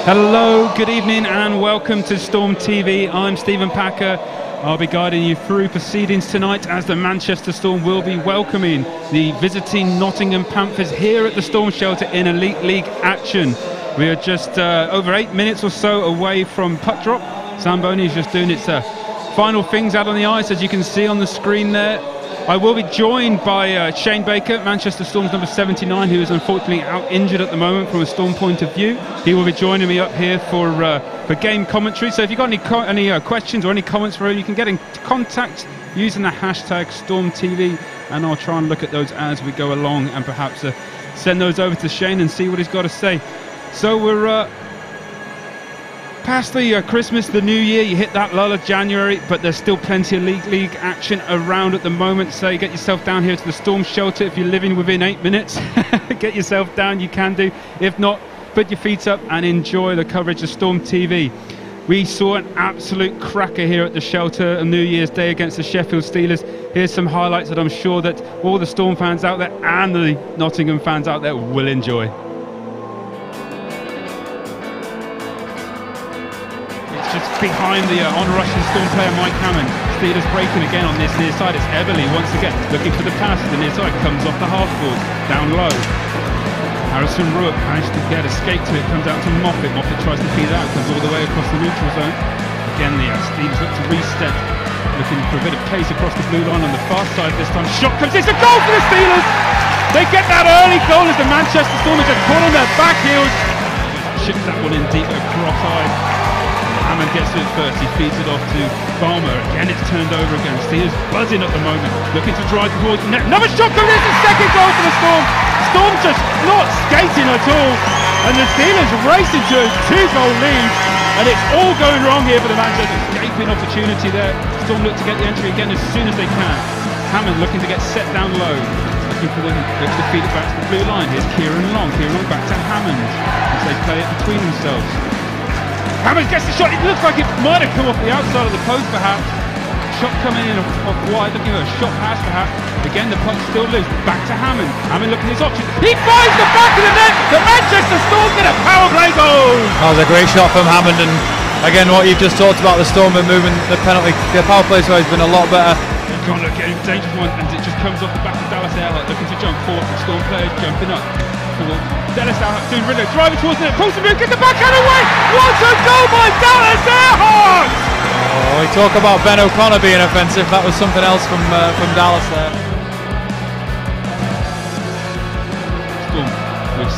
Hello, good evening and welcome to Storm TV. I'm Stephen Packer. I'll be guiding you through proceedings tonight as the Manchester Storm will be welcoming the visiting Nottingham Panthers here at the Storm Shelter in Elite League action. We are just over 8 minutes or so away from puck drop. Zamboni is just doing its final things out on the ice, as you can see on the screen there. I will be joined by Shane Baker, Manchester Storm's number 79, who is unfortunately out injured at the moment from a Storm point of view. He will be joining me up here for game commentary. So if you've got any questions or any comments for him, you can get in contact using the hashtag StormTV, and I'll try and look at those as we go along and perhaps send those over to Shane and see what he's got to say. So we're past the Christmas, the New Year. You hit that lull of January, but there's still plenty of league action around at the moment. So get yourself down here to the Storm Shelter. If you're living within 8 minutes, get yourself down, you can do. If not, put your feet up and enjoy the coverage of Storm TV. We saw an absolute cracker here at the Shelter on New Year's Day against the Sheffield Steelers. Here's some highlights that I'm sure that all the Storm fans out there and the Nottingham fans out there will enjoy. Behind the on-rushing Storm player Mike Hammond. Steelers breaking again on this near side. It's Everly once again looking for the pass to the near side. Comes off the half-board, down low. Harrison Rupp managed to get escape to it. Comes out to Moffat. Moffat tries to feed out. Comes all the way across the neutral zone. Again, the Steelers look to reset. Looking for a bit of pace across the blue line on the far side this time. Shot comes. It's a goal for the Steelers! They get that early goal as the Manchester Storm are just caught on their back heels. Chips that one in deep cross-eyed. Hammond gets to it first, he feeds it off to Balmer. Again, it's turned over again. Steelers buzzing at the moment, looking to drive towards the net. Another shot comes in, the second goal for the Storm. Storm just not skating at all. And the Steelers racing to a 2-goal lead. And it's all going wrong here for the Manchester. Escaping opportunity there. Storm look to get the entry again as soon as they can. Hammond looking to get set down low. Looking for them to feed it back to the blue line. Here's Kieran Long. Kieran Long back to Hammond as they play it between themselves. Hammond gets the shot. It looks like it might have come off the outside of the post, perhaps. Shot coming in off wide, looking at a shot pass, perhaps. Again, the puck's still loose. Back to Hammond. Hammond looking at his options. He finds the back of the net. The Manchester Storm get a power play goal. That was a great shot from Hammond, and again, what you've just talked about, the Storm are moving the penalty. The power play has been a lot better. Can't look at him, dangerous one, and it just comes off the back of Dallas Earhart, looking to jump forward. The Storm players jumping up. Dallas Earhart doing really driving towards the net. Pulls the move, gets the backhand away. What a goal by Dallas Earhart! Oh, we talk about Ben O'Connor being offensive. That was something else from Dallas there. Storm with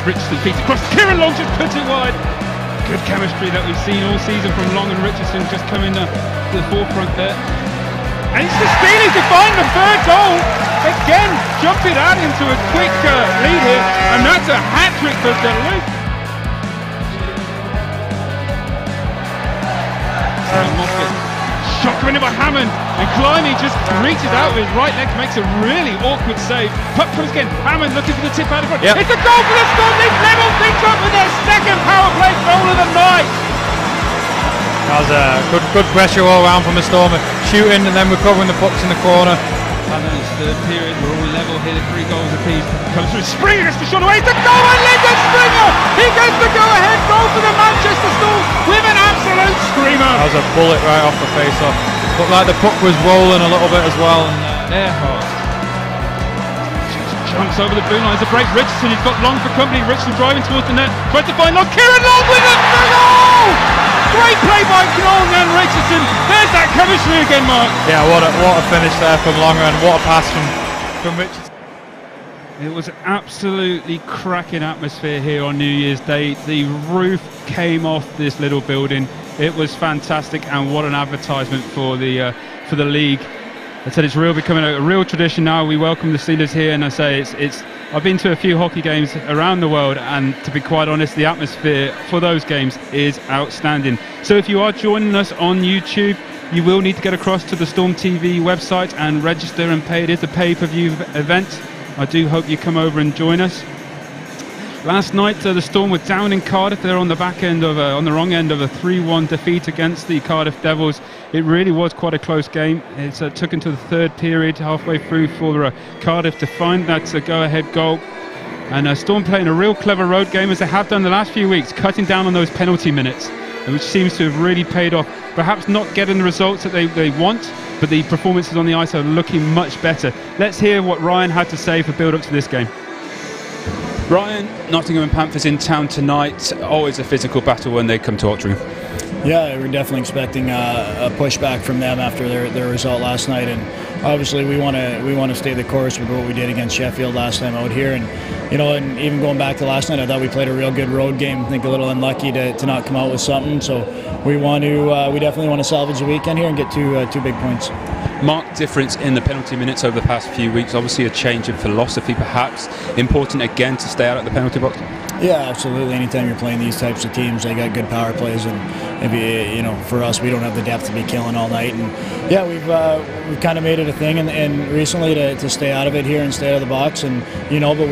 Richardson feeds across. Kieran Long just puts it wide. Good chemistry that we've seen all season from Long and Richardson, just coming to the forefront there. And it's the Steelers to find the third goal. Again, jumping out into a quick lead here, and that's a hat-trick for Duluth. Shot coming in by Hammond, and Climby just reaches out with his right leg, makes a really awkward save. Puck comes again, Hammond looking for the tip out of front. Yep. It's a goal for the Storm. They've leveled things up with their second power play goal of the night. That was a good pressure all around from the Storm, shooting and then recovering the pucks in the corner. And then it's third period, we're all level here, 3 goals apiece. Comes through, Springer gets the shot away, it's a goal, and Lyndon Springer! He gets the go-ahead goal for the Manchester Storm with an absolute screamer! That was a bullet right off the face-off. Looked like the puck was rolling a little bit as well. And Earhart jumps over the blue line, it's a break. Richardson, he's got Long for company. Richardson driving towards the net, tries to find Long. Kieran Long with a goal! Great play by Long and Richardson. There's that chemistry again, Mark. Yeah, what a finish there from Longer, and what a pass from Richardson. It was absolutely cracking atmosphere here on New Year's Day. The roof came off this little building. It was fantastic, and what an advertisement for the for the league. I said it's becoming a real tradition now. We welcome the Steelers here, and I say I've been to a few hockey games around the world, and to be quite honest, the atmosphere for those games is outstanding. So if you are joining us on YouTube, you will need to get across to the Storm TV website and register and pay. It is a pay-per-view event. I do hope you come over and join us. Last night, the Storm were down in Cardiff. They're on the on the wrong end of a 3-1 defeat against the Cardiff Devils. It really was quite a close game. It took until the third period, halfway through, for Cardiff to find that go-ahead goal. And Storm playing a real clever road game, as they have done the last few weeks, cutting down on those penalty minutes, which seems to have really paid off. Perhaps not getting the results that they want, but the performances on the ice are looking much better. Let's hear what Ryan had to say for build-up to this game. Ryan, Nottingham Panthers in town tonight. Always a physical battle when they come to Altrincham. Yeah, we're definitely expecting a pushback from them after their result last night, and obviously we want to stay the course with what we did against Sheffield last time out here. And and even going back to last night, I thought we played a real good road game. I think a little unlucky to not come out with something. So we definitely want to salvage the weekend here and get two big points. Marked difference in the penalty minutes over the past few weeks. Obviously a change in philosophy, perhaps. Important again to stay out of the penalty box. Yeah, absolutely. Anytime you're playing these types of teams, they got good power plays, and for us, we don't have the depth to be killing all night. And yeah, we've kind of made it a thing, and recently to stay out of it here and stay out of the box, and but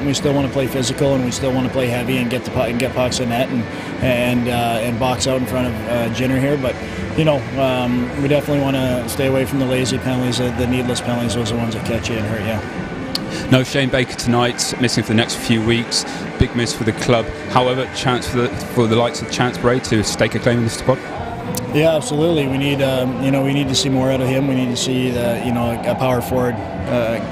we still want to play physical, and we still want to play heavy and get pucks in net and box out in front of Jenner here. But we definitely want to stay away from the lazy penalties, the needless penalties. Those are the ones that catch you and hurt you. No Shane Baker tonight, missing for the next few weeks. Big miss for the club. However, chance for the likes of Chance Bray to stake a claim in this spot. Yeah, absolutely. We need we need to see more out of him. We need to see a power forward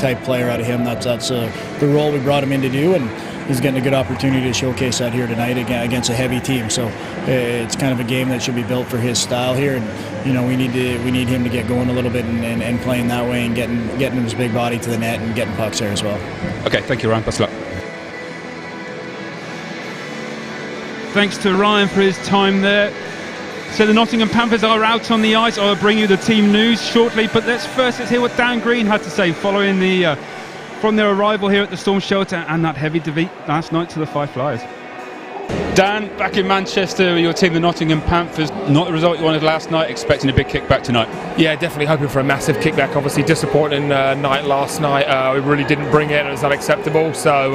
type player out of him. That's the role we brought him in to do, and he's getting a good opportunity to showcase that here tonight against a heavy team. So it's kind of a game that should be built for his style here, and we need him to get going a little bit and playing that way and getting his big body to the net and getting pucks there as well. Okay, thank you, Ryan. Best of luck. Thanks to Ryan for his time there. So the Nottingham Panthers are out on the ice. I'll bring you the team news shortly, but let's hear what Dan Green had to say following from their arrival here at the Storm Shelter and that heavy defeat last night to the Five Flyers. Dan, back in Manchester, your team, the Nottingham Panthers, not the result you wanted last night, expecting a big kickback tonight. Yeah, definitely hoping for a massive kickback. Obviously disappointing night last night. We really didn't bring it, and it was unacceptable. So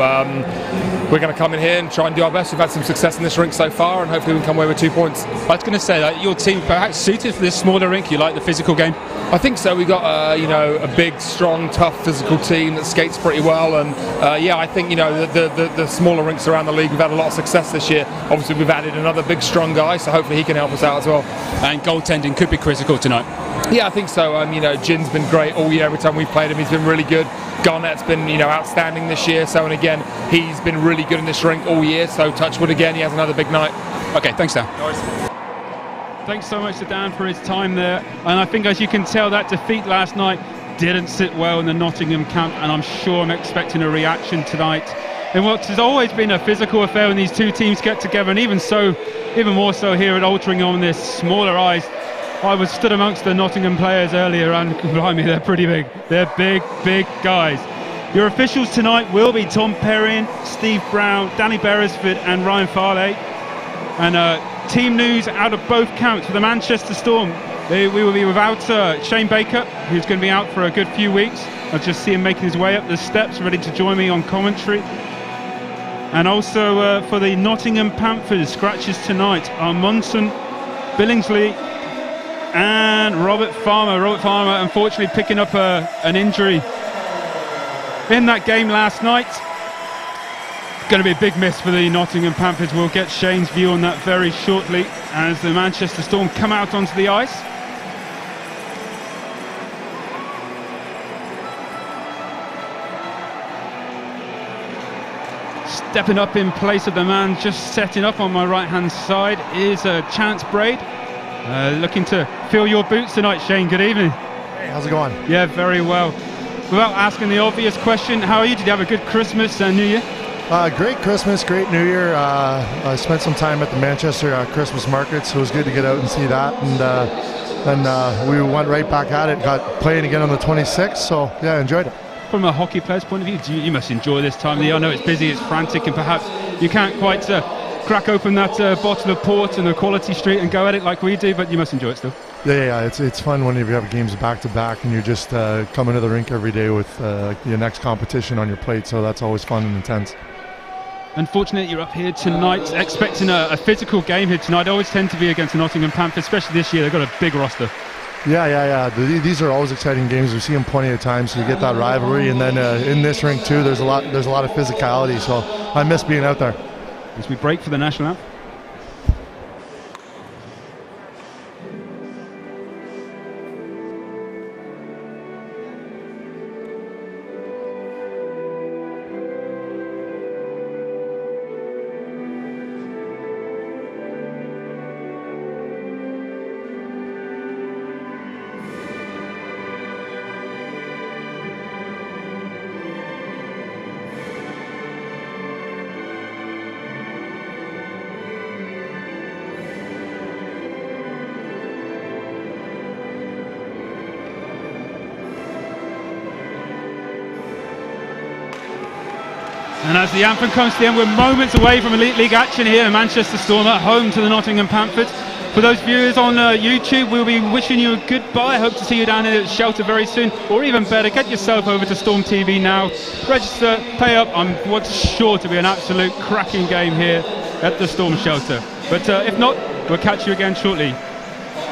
we're going to come in here and try and do our best. We've had some success in this rink so far, and hopefully we can come away with 2 points. I was going to say that your team perhaps suited for this smaller rink. You like the physical game? I think so. We've got a big, strong, tough, physical team that skates pretty well, and I think the smaller rinks around the league, we've had a lot of success this year. Obviously we've added another big, strong guy, so hopefully he can help us out as well. And goaltending could be critical tonight. Yeah, I think so. Jin's been great all year. Every time we've played him, he's been really good. Garnett's been outstanding this year. So, and again, he's been really good in this rink all year. So touch wood again, he has another big night. Okay, thanks, Dan. No worries. Thanks so much to Dan for his time there. And I think, as you can tell, that defeat last night didn't sit well in the Nottingham camp, and I'm sure I'm expecting a reaction tonight. In what has always been a physical affair when these two teams get together, and even more so here at Altrincham on this smaller ice. I was stood amongst the Nottingham players earlier, and blimey, they're pretty big. They're big guys. Your officials tonight will be Tom Perrin, Steve Brown, Danny Beresford and Ryan Farley. And team news out of both camps for the Manchester Storm. We will be without Shane Baker, who's going to be out for a good few weeks. I just see him making his way up the steps, ready to join me on commentary. And also for the Nottingham Panthers, scratches tonight are Munson, Billingsley and Robert Farmer. Robert Farmer unfortunately picking up an injury in that game last night. Going to be a big miss for the Nottingham Panthers. We'll get Shane's view on that very shortly as the Manchester Storm come out onto the ice. Stepping up in place of the man just setting up on my right hand side is Chance Braid. Looking to fill your boots tonight, Shane. Good evening. Hey, how's it going? Yeah, very well. Without asking the obvious question, how are you? Did you have a good Christmas and New Year? Great Christmas, great New Year. I spent some time at the Manchester Christmas market, so it was good to get out and see that. And then we went right back at it. Got playing again on the 26th, so yeah, enjoyed it. From a hockey player's point of view, you must enjoy this time of the year. I know it's busy, it's frantic, and perhaps you can't quite crack open that bottle of port in the Quality Street and go at it like we do, but you must enjoy it still. Yeah, it's fun when you have games back to back and you're just coming to the rink every day with your next competition on your plate, so that's always fun and intense. Unfortunately, you're up here tonight expecting a physical game here tonight. I always tend to be against the Nottingham Panthers, especially this year. They've got a big roster. Yeah. These are always exciting games. We see them plenty of times, so you get that rivalry. And then in this rink too, there's a lot of physicality. So I miss being out there. As we break for the national anthem. And as the anthem comes to the end, we're moments away from Elite League action here in Manchester Storm at home to the Nottingham Panthers. For those viewers on YouTube, we'll be wishing you a goodbye. Hope to see you down here at Shelter very soon, or even better, get yourself over to Storm TV now. Register, pay up on what's sure to be an absolute cracking game here at the Storm Shelter. But if not, we'll catch you again shortly.